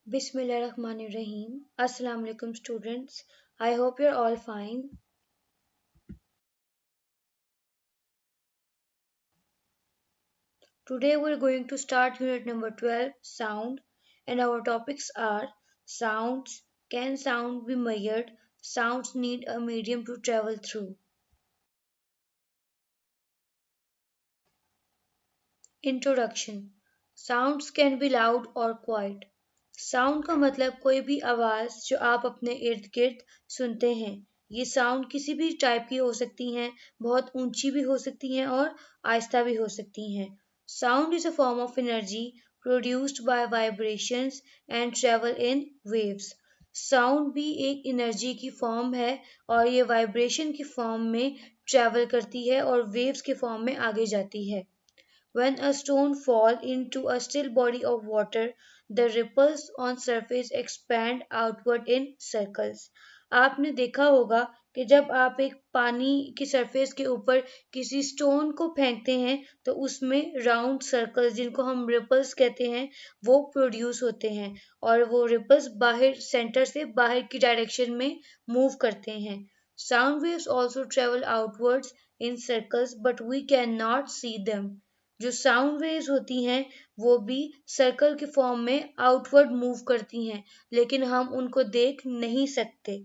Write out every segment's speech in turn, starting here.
Bismillahirrahmanirrahim. Assalamu alaikum students. I hope you're all fine. Today we're going to start unit number 12, sound, and our topics are sounds, can sound be measured, sounds need a medium to travel through. Introduction. Sounds can be loud or quiet. Sound का मतलब कोई भी आवाज़ जो आप अपने इर्द गिर्द सुनते हैं। ये साउंड किसी भी टाइप की हो सकती हैं, बहुत ऊंची भी हो सकती हैं और आहिस्ता भी हो सकती हैं। Sound is a form of energy produced by vibrations and travel in waves. Sound भी एक एनर्जी की फॉर्म है और ये वाइब्रेशन की फॉर्म में ट्रेवल करती है और वेव्स के फॉर्म में आगे जाती है। When a stone falls into a still body of water, the ripples on surface expand outward in circles. आपने देखा होगा कि जब आप एक पानी की सरफेस के ऊपर किसी स्टोन को फेंकते हैं तो उसमें राउंड सर्कल्स जिनको हम रिपल्स कहते हैं वो प्रोड्यूस होते हैं और वो रिपल्स बाहर सेंटर से बाहर की डायरेक्शन में मूव करते हैं. Sound waves also travel outwards in circles but we cannot see them. जो साउंड वेव्स होती हैं वो भी सर्कल के फॉर्म में आउटवर्ड मूव करती हैं लेकिन हम उनको देख नहीं सकते.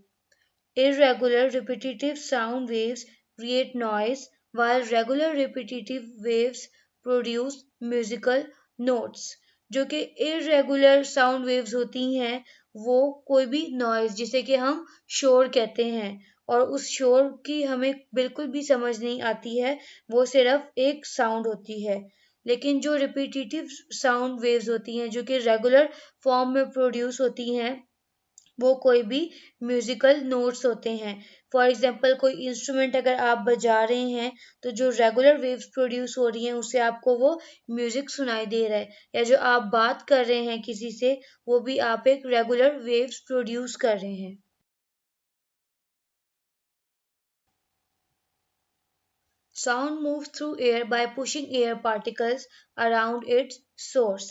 Irregular repetitive sound waves create noise while regular repetitive waves produce musical notes. जो कि irregular sound waves होती हैं वो कोई भी नॉइज जिसे कि हम शोर कहते हैं और उस शोर की हमें बिल्कुल भी समझ नहीं आती है, वो सिर्फ एक साउंड होती है. लेकिन जो रिपीटेटिव साउंड वेव्स होती हैं जो कि रेगुलर फॉर्म में प्रोड्यूस होती हैं वो कोई भी म्यूजिकल नोट्स होते हैं. फॉर एग्जांपल कोई इंस्ट्रूमेंट अगर आप बजा रहे हैं तो जो रेगुलर वेव्स प्रोड्यूस हो रही हैं उससे आपको वो म्यूजिक सुनाई दे रहा है, या जो आप बात कर रहे हैं किसी से वो भी आप एक रेगुलर वेव्स प्रोड्यूस कर रहे हैं. Sound moves through air by pushing air particles around its source.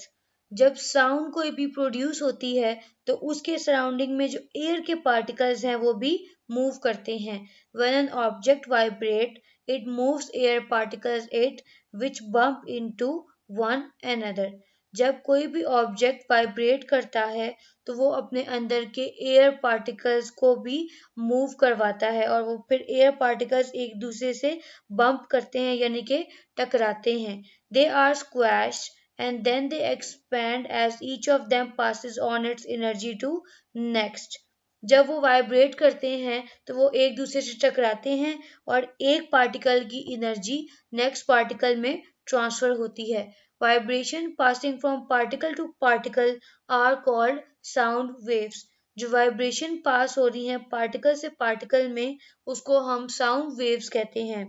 जब साउंड कोई भी प्रोड्यूस होती है तो उसके सराउंडिंग में जो एयर के पार्टिकल्स हैं वो भी मूव करते हैं. When an object vibrate, it moves air particles it which bump into one another. जब कोई भी ऑब्जेक्ट वाइब्रेट करता है तो वो अपने अंदर के एयर पार्टिकल्स को भी मूव करवाता है और वो फिर एयर पार्टिकल्स एक दूसरे से बम्प करते हैं यानी कि टकराते हैं. They are squash and then they expand as each of them passes on its energy to next. जब वो वाइब्रेट करते हैं तो वो एक दूसरे से टकराते हैं और एक पार्टिकल की एनर्जी नेक्स्ट पार्टिकल में ट्रांसफर होती है. Vibration passing from particle to particle are called sound waves. जो वाइब्रेशन पास हो रही हैं पार्टिकल से पार्टिकल में उसको हम साउंड वेव्स कहते हैं.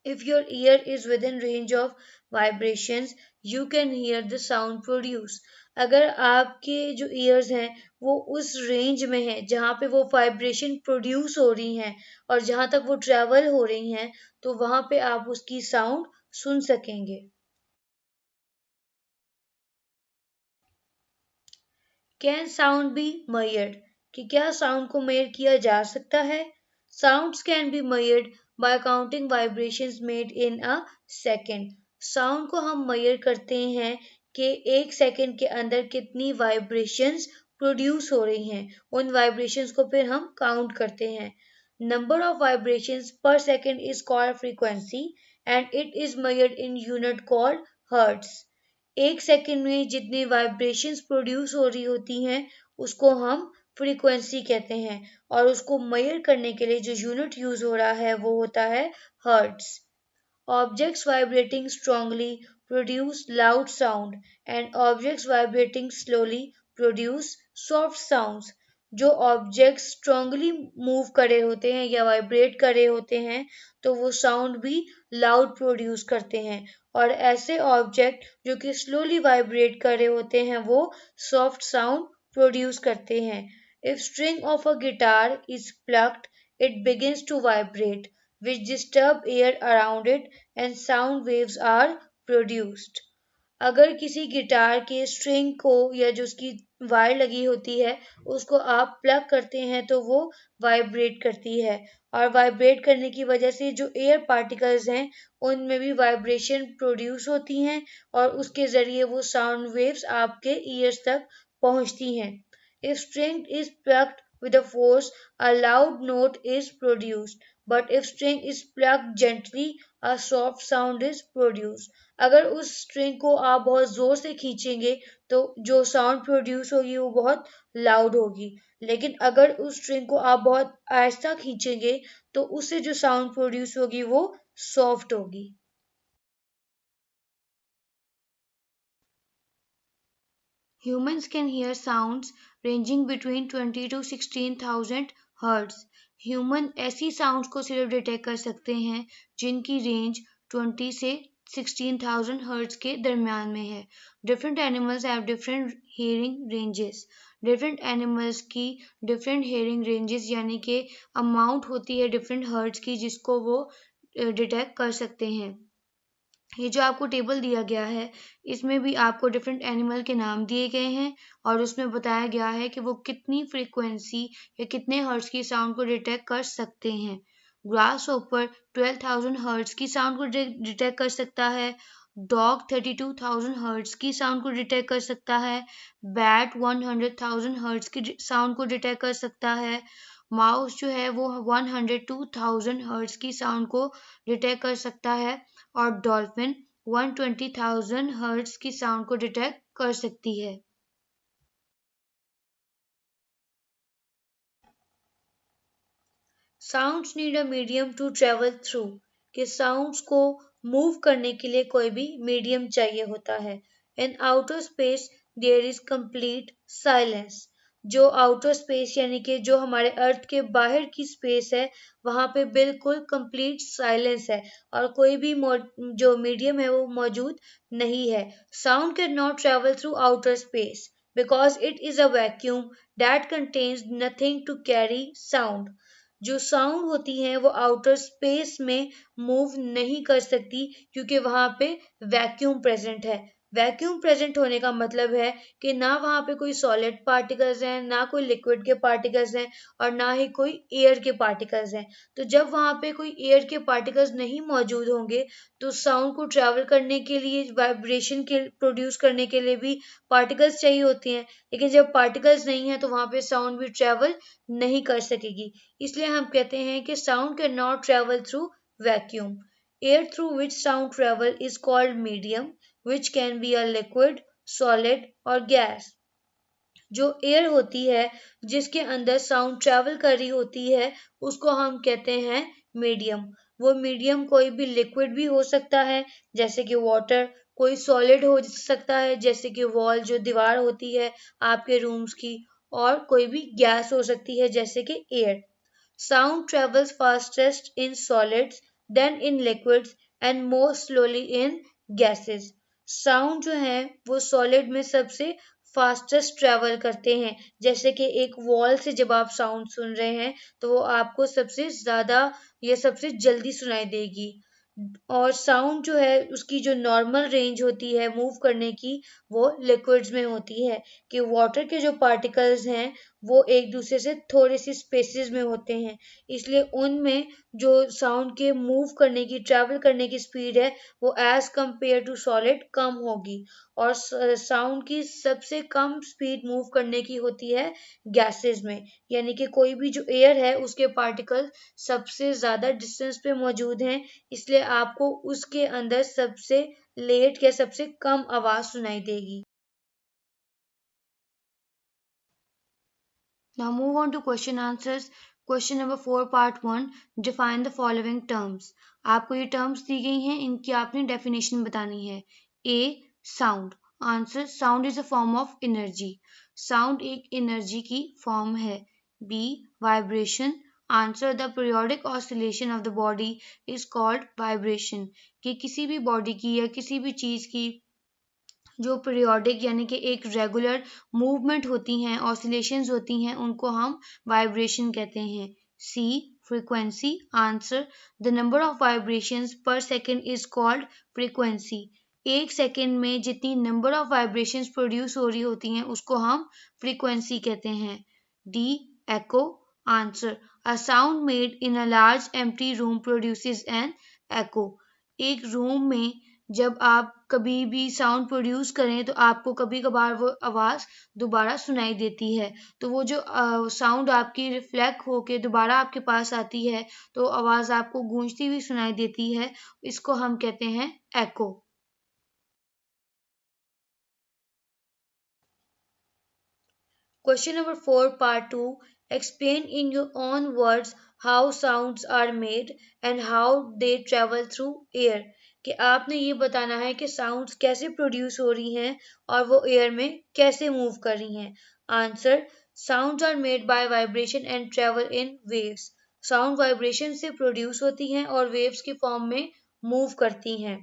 If your ear is within range of vibrations, you can hear the sound produced. अगर आपके जो ईयर्स हैं वो उस रेंज में है जहाँ पे वो वाइब्रेशन प्रोड्यूस हो रही हैं और जहाँ तक वो ट्रेवल हो रही हैं तो वहाँ पे आप उसकी साउंड सुन सकेंगे. Can sound be measured? कि क्या साउंड को मेयर किया जा सकता है? Sounds can be measured by counting vibrations made in a second. Sound को हम measure करते हैं कि एक सेकंड के अंदर कितनी वाइब्रेशंस प्रोड्यूस हो रही हैं. उन वाइब्रेशंस को फिर हम काउंट करते हैं. Number of vibrations per second is called frequency and it is measured in unit called hertz. एक सेकंड में जितनी वाइब्रेशंस प्रोड्यूस हो रही होती हैं उसको हम फ्रीक्वेंसी कहते हैं और उसको मेजर करने के लिए जो यूनिट यूज हो रहा है वो होता है hertz. Objects vibrating strongly produce loud sound and objects vibrating slowly produce soft sounds. जो ऑब्जेक्ट्स स्ट्रांगली मूव करे होते हैं या वाइब्रेट करे होते हैं तो वो साउंड भी लाउड प्रोड्यूस करते हैं और ऐसे ऑब्जेक्ट जो कि स्लोली वाइब्रेट करे होते हैं वो सॉफ्ट साउंड प्रोड्यूस करते हैं. If string of a guitar is plucked it begins to vibrate, which disturb air around it and sound waves are produced. अगर किसी गिटार के स्ट्रिंग को या जो उसकी वायर लगी होती है उसको आप प्लग करते हैं तो वो वाइब्रेट करती है, और वाइब्रेट करने की वजह से जो एयर पार्टिकल्स हैं उनमें भी वाइब्रेशन प्रोड्यूस होती हैं और उसके ज़रिए वो साउंड वेव्स आपके ईयर्स तक पहुंचती हैं। If string is plucked with a force, a loud note is produced. But if string is plucked gently, a soft sound is produced. अगर उस स्ट्रिंग को आप बहुत जोर से खींचेंगे तो जो साउंड प्रोड्यूस होगी वो बहुत लाउड होगी, लेकिन अगर उस स्ट्रिंग को आप बहुत आहिस्ता खींचेंगे तो उससे जो साउंड प्रोड्यूस होगी वो सॉफ्ट होगी। Humans can hear sounds ranging between 20 to 16,000 hertz. Human ऐसी साउंड्स को सिर्फ डिटेक्ट कर सकते हैं जिनकी रेंज 20 से 16,000 हर्ट्ज के दरमियान में है। Different animals have different hearing ranges. Different animals की डिफरेंट हियरिंग रेंजेस यानी कि अमाउंट होती है डिफरेंट हर्ट्ज की जिसको वो डिटेक्ट कर सकते हैं। ये जो आपको टेबल दिया गया है इसमें भी आपको डिफरेंट एनिमल के नाम दिए गए हैं और उसमें बताया गया है कि वो कितनी फ्रीक्वेंसी या कितने हर्ट्ज की साउंड को डिटेक्ट कर सकते हैं। ग्रास ऊपर 12,000 हर्ट्ज की साउंड को डिटेक्ट कर सकता है। डॉग 32,000 हर्ट्ज की साउंड को डिटेक्ट कर सकता है। बैट 100,000 हर्ट्ज की साउंड को डिटेक्ट कर सकता है। माउस जो है वो 102,000 हर्ट्ज की साउंड को डिटेक्ट कर सकता है और डॉल्फिन 120,000 हर्ट्ज की साउंड को डिटेक्ट कर सकती है। Sounds need a medium to travel through, कि साउंड्स को मूव करने के लिए कोई भी मीडियम चाहिए होता है। In outer space there is complete silence. जो आउटर स्पेस यानी कि जो हमारे अर्थ के बाहर की स्पेस है वहाँ पे बिल्कुल कंप्लीट साइलेंस है और कोई भी जो मीडियम है वो मौजूद नहीं है। Sound can not travel through outer space because it is a vacuum that contains nothing to carry sound. जो साउंड होती हैं वो आउटर स्पेस में मूव नहीं कर सकती क्योंकि वहां पे वैक्यूम प्रेजेंट है। वैक्यूम प्रेजेंट होने का मतलब है कि ना वहां पे कोई सॉलिड पार्टिकल्स हैं, ना कोई लिक्विड के पार्टिकल्स हैं और ना ही कोई एयर के पार्टिकल्स हैं। तो जब वहां पे कोई एयर के पार्टिकल्स नहीं मौजूद होंगे तो साउंड को ट्रैवल करने के लिए, वाइब्रेशन के प्रोड्यूस करने के लिए भी पार्टिकल्स चाहिए होते हैं, लेकिन जब पार्टिकल्स नहीं है तो वहां पे साउंड भी ट्रैवल नहीं कर सकेगी। इसलिए हम कहते हैं कि sound can not travel through vacuum. Air through which sound travel is called medium which can be a liquid, solid और गैस। जो एयर होती है जिसके अंदर साउंड ट्रेवल कर रही होती है उसको हम कहते हैं मीडियम। वो मीडियम कोई भी लिक्विड भी हो सकता है जैसे कि वाटर, कोई सॉलिड हो सकता है जैसे कि वॉल जो दीवार होती है आपके रूम्स की, और कोई भी गैस हो सकती है जैसे कि air. Sound travels fastest in solids, then in liquids and more slowly in gases. Sound जो है वो सॉलिड में सबसे फास्टेस्ट ट्रेवल करते हैं, जैसे कि एक वॉल से जब आप साउंड सुन रहे हैं तो वो आपको सबसे ज्यादा या सबसे जल्दी सुनाई देगी। और साउंड जो है उसकी जो नॉर्मल रेंज होती है मूव करने की वो लिक्विड्स में होती है, कि वाटर के जो पार्टिकल्स हैं वो एक दूसरे से थोड़ी सी स्पेसिस में होते हैं, इसलिए उनमें जो साउंड के मूव करने की, ट्रैवल करने की स्पीड है वो एज कंपेयर टू सॉलिड कम होगी। और साउंड की सबसे कम स्पीड मूव करने की होती है गैसेस में, यानी कि कोई भी जो एयर है उसके पार्टिकल सबसे ज्यादा डिस्टेंस पे मौजूद हैं, इसलिए आपको उसके अंदर सबसे लेट या सबसे कम आवाज सुनाई देगी। Now move on to question answers. Question number 4 part 1. Define the following terms. आपको ये terms दी गई हैं, इनकी आपने definition बतानी है। A. Sound. Answer. Sound is a form of energy. Sound एक energy की form है। B. Vibration. Answer. The periodic oscillation of the body is called vibration. कि किसी भी body की या किसी भी चीज की जो पीरियोडिक यानी कि एक रेगुलर मूवमेंट होती हैं, ऑसिलेशंस होती हैं, उनको हम वाइब्रेशन कहते हैं। C. Frequency. Answer. The number of vibrations per second is called frequency. एक सेकेंड में जितनी नंबर ऑफ वाइब्रेशंस प्रोड्यूस हो रही होती हैं उसको हम फ्रीक्वेंसी कहते हैं। D echo answer, a sound made in a large empty room produces an echo. एक रूम में जब आप कभी भी साउंड प्रोड्यूस करें तो आपको कभी कभार वो आवाज़ दोबारा सुनाई देती है, तो वो जो साउंड आपकी रिफ्लेक्ट होके दोबारा आपके पास आती है तो आवाज़ आपको गूंजती हुई सुनाई देती है, इसको हम कहते हैं एको। Question number 4, part 2. Explain in your own words how sounds are made and how they travel through air. कि आपने ये बताना है कि साउंड्स कैसे प्रोड्यूस हो रही हैं और वो एयर में कैसे मूव कर रही हैं। Answer, sounds are made by vibration and travel in waves. Sound vibration से प्रोड्यूस होती हैं और वेव्स की फॉर्म में मूव करती हैं।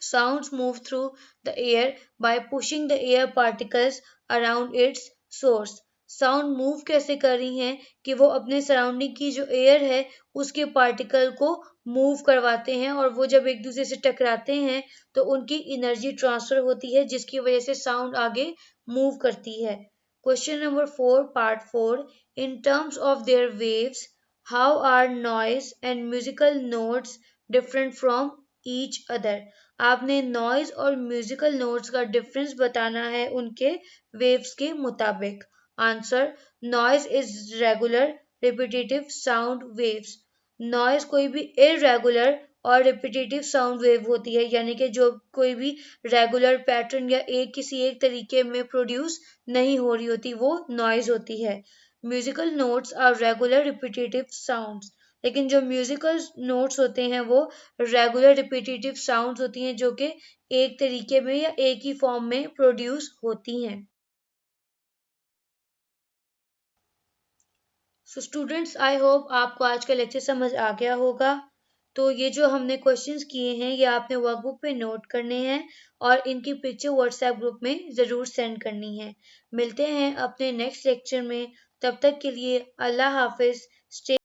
Sounds move through the air by pushing the air particles around its source. Sound move कैसे कर रही हैं कि वो अपने सराउंडिंग की जो एयर है उसके पार्टिकल को मूव करवाते हैं और वो जब एक दूसरे से टकराते हैं तो उनकी एनर्जी ट्रांसफर होती है जिसकी वजह से साउंड आगे मूव करती है। Question number 4, part 4. In terms of their waves, how are noise and musical notes different from each other. आपने नॉइज और म्यूजिकल नोट्स का डिफरेंस बताना है उनके वेव्स के मुताबिक। Answer, noise is regular repetitive sound waves. Noise कोई भी इरेगुलर और रिपीटेटिव साउंड वेव होती है, यानी कि जो कोई भी रेगुलर पैटर्न या किसी एक तरीके में प्रोड्यूस नहीं हो रही होती, वो नॉइज होती है। Musical notes are regular repetitive sounds, लेकिन जो म्यूजिकल नोट्स होते हैं वो रेगुलर रिपीटेटिव साउंड्स होती हैं जो कि एक तरीके में या एक ही फॉर्म में प्रोड्यूस होती हैं। सो स्टूडेंट्स, आई होप आपको आज का लेक्चर समझ आ गया होगा। तो ये जो हमने क्वेश्चंस किए हैं ये आपने वर्कबुक पे नोट करने हैं और इनकी पिक्चर व्हाट्सएप ग्रुप में ज़रूर सेंड करनी है। मिलते हैं अपने नेक्स्ट लेक्चर में, तब तक के लिए अल्लाह हाफिज़। स्टे